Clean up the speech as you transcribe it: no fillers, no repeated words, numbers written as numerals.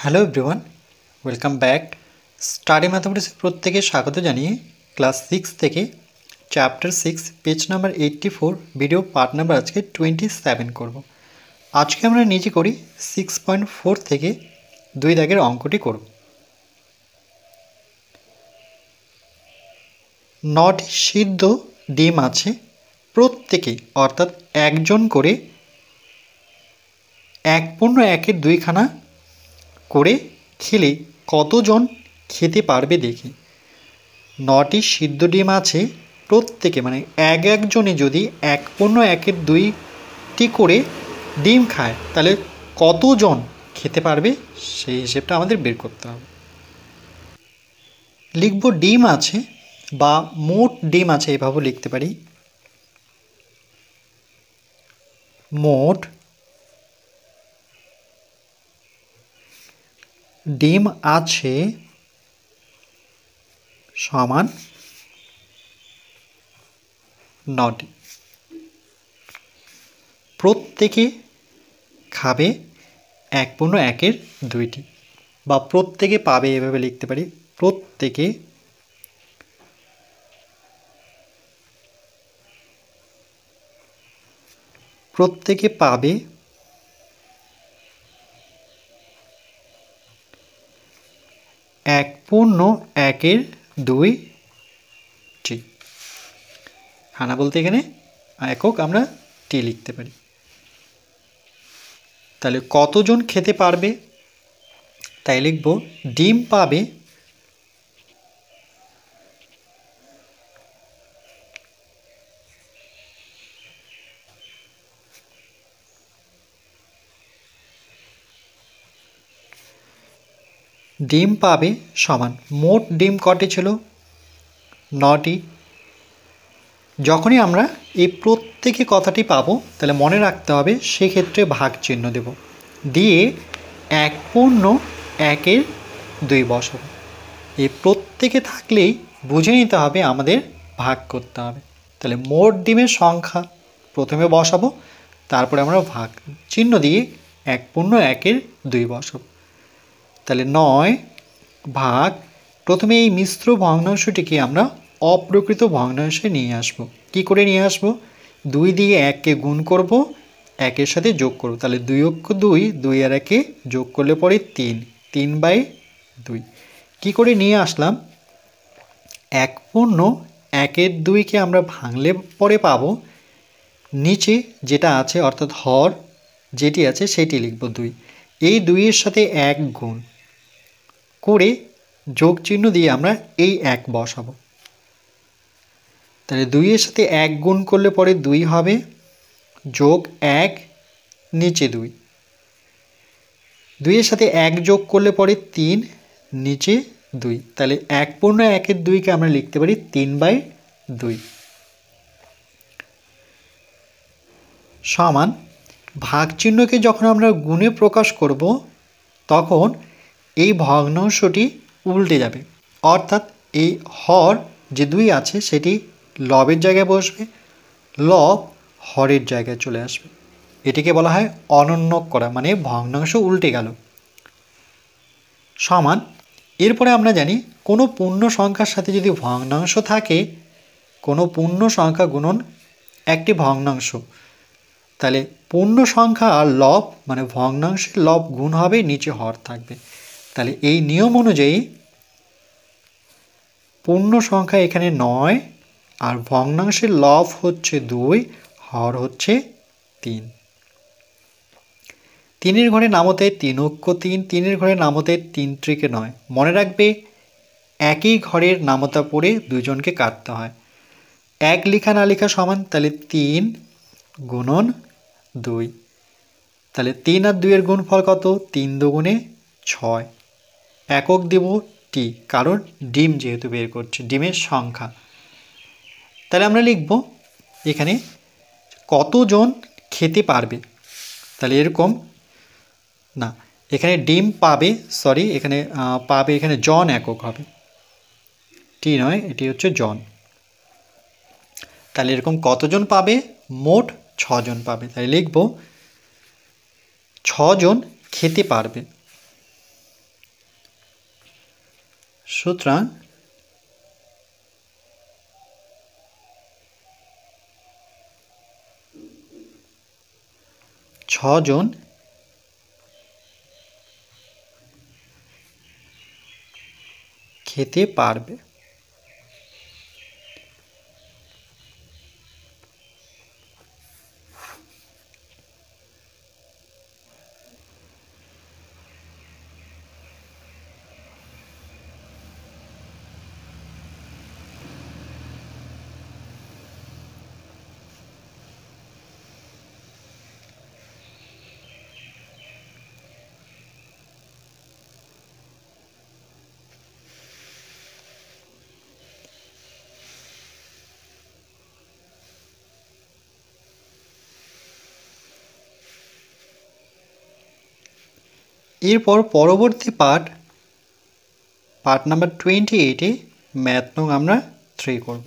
Hello everyone, welcome back. Study ম্যাথমেটিক্সে প্রত্যেকে স্বাগত জানিয়ে ক্লাস 6 থেকে chapter 6 page number 84 video part number আজকে 27 করব। আজকে আমরা নিজে করি 6.4 থেকে 2 দাগের অঙ্কটি করব। 9টি সিদ্ধ ডিম আছে, প্রত্যেকে অর্থাৎ একজন করে 1/1 2খানা করে খেলে কতজন খেতে পারবে দেখি। 9টি সিদ্ধ ডিম আছে, প্রত্যেকে মানে একজনে যদি 1/1 2টি করে ডিম খায় তাহলে কতজন খেতে পারবে সেই হিসেবটা আমাদের বের করতে হবে। লিখব ডিম আছে বা মোট ডিম আছে, এভাবে লিখতে পারি। মোট ডিম আছে সমান 9টি। প্রত্যেকে খাবে 1/1 2টি বা প্রত্যেকে পাবে, এভাবে লিখতে পারি। প্রত্যেকে পাবে 1/1 2টি। খানা বলতে এখানে একক আমরা টি লিখতে পারি। তাহলে কতজন খেতে পারবে, তাই লিখব ডিম পাবে সমান মোট ডিম কটি ছিল 9টি। যখনই আমরা এই প্রত্যেকে কথাটি পাবো তাহলে মনে রাখতে হবে সেক্ষেত্রে ভাগ চিহ্ন দেব, দিয়ে 1/1 2 বসাবো। এই প্রত্যেকে থাকলেই বুঝে নিতে হবে আমাদের ভাগ করতে হবে। তাহলে মোট ডিমের সংখ্যা প্রথমে বসাবো, তারপরে আমরা ভাগ চিহ্ন দিয়ে 1/1 2 বসাবো। তাহলে 9 ভাগ, প্রথমে এই মিশ্র ভগ্নাংশটিকে আমরা অপ্রকৃত ভগ্নাংশে নিয়ে আসব। কি করে নিয়ে আসব? 2 দিয়ে 1কে গুণ করব, 1-এর সাথে যোগ করব। তাহলে 2 অক্ষ 2, 2 আর 1-এ যোগ করলে পরে 3, 3/2। কি করে নিয়ে আসলাম? 1/1 2কে আমরা ভাঙলে পরে পাবো নিচে যেটা আছে অর্থাৎ হর যেটি আছে সেটি লিখব 2। এই 2-এর সাথে 1 গুণ করে যোগ চিহ্ন দিয়ে আমরা এই 1 বসাবো। তাহলে 2-এর সাথে 1 গুণ করলে পরে 2 হবে, যোগ 1 নিচে 2, 2-এর সাথে 1 যোগ করলে পরে 3 নিচে 2। তাহলে 1/1 2কে আমরা লিখতে পারি 3/2 সমান। ভাগ চিহ্নকে যখন আমরা গুণে প্রকাশ করব তখন এই ভগ্নাংশটি উল্টে যাবে, অর্থাৎ এই হর যে 2 আছে সেটি লবের জায়গায় বসবে, লব হরের জায়গায় চলে আসবে। এটিকে বলা হয় অনন্যক করা, মানে ভগ্নাংশ উল্টে গেল। সমান। এরপরে আমরা জানি কোনো পূর্ণ সংখ্যার সাথে যদি ভগ্নাংশ থাকে, কোনো পূর্ণ সংখ্যা গুণন একটি ভগ্নাংশ, তাহলে পূর্ণ সংখ্যা আর লব মানে ভগ্নাংশের লব গুণ হবে, নিচে হর থাকবে। তাহলে এই নিয়ম অনুযায়ী পূর্ণ সংখ্যা এখানে 9 আর ভগ্নাংশের লব হচ্ছে 2, হর হচ্ছে 3। 3-এর ঘরে নামতে 3 অক্ষ 3, 3-এর ঘরে নামতে 3 ত্রিকে 9। মনে রাখবে একই ঘরের নামতা পড়ে দুজনকে কাটতে হয়। 1 লেখা না লেখা সমান, তাহলে 3 গুণন 2। তাহলে 3 আর 2-এর গুণফল কত? 3 দুগুণে 6। একক দেব টি, কারণ ডিম যেহেতু বের করছে, ডিমের সংখ্যা। তাহলে আমরা লিখব এখানে কতজন খেতে পারবে। তাহলে এরকম না, এখানে ডিম পাবে, সরি এখানে পাবে, এখানে জন একক হবে, টি নয়, এটি হচ্ছে জন। তাহলে এরকম কতজন পাবে? মোট 6 জন পাবে। তাই লিখব 6 জন খেতে পারবে। সুতরাং 6 জন খেতে পারবে। এরপর পরবর্তী পার্ট নাম্বার 28-এ ম্যাথ নং আমরা 3 করব।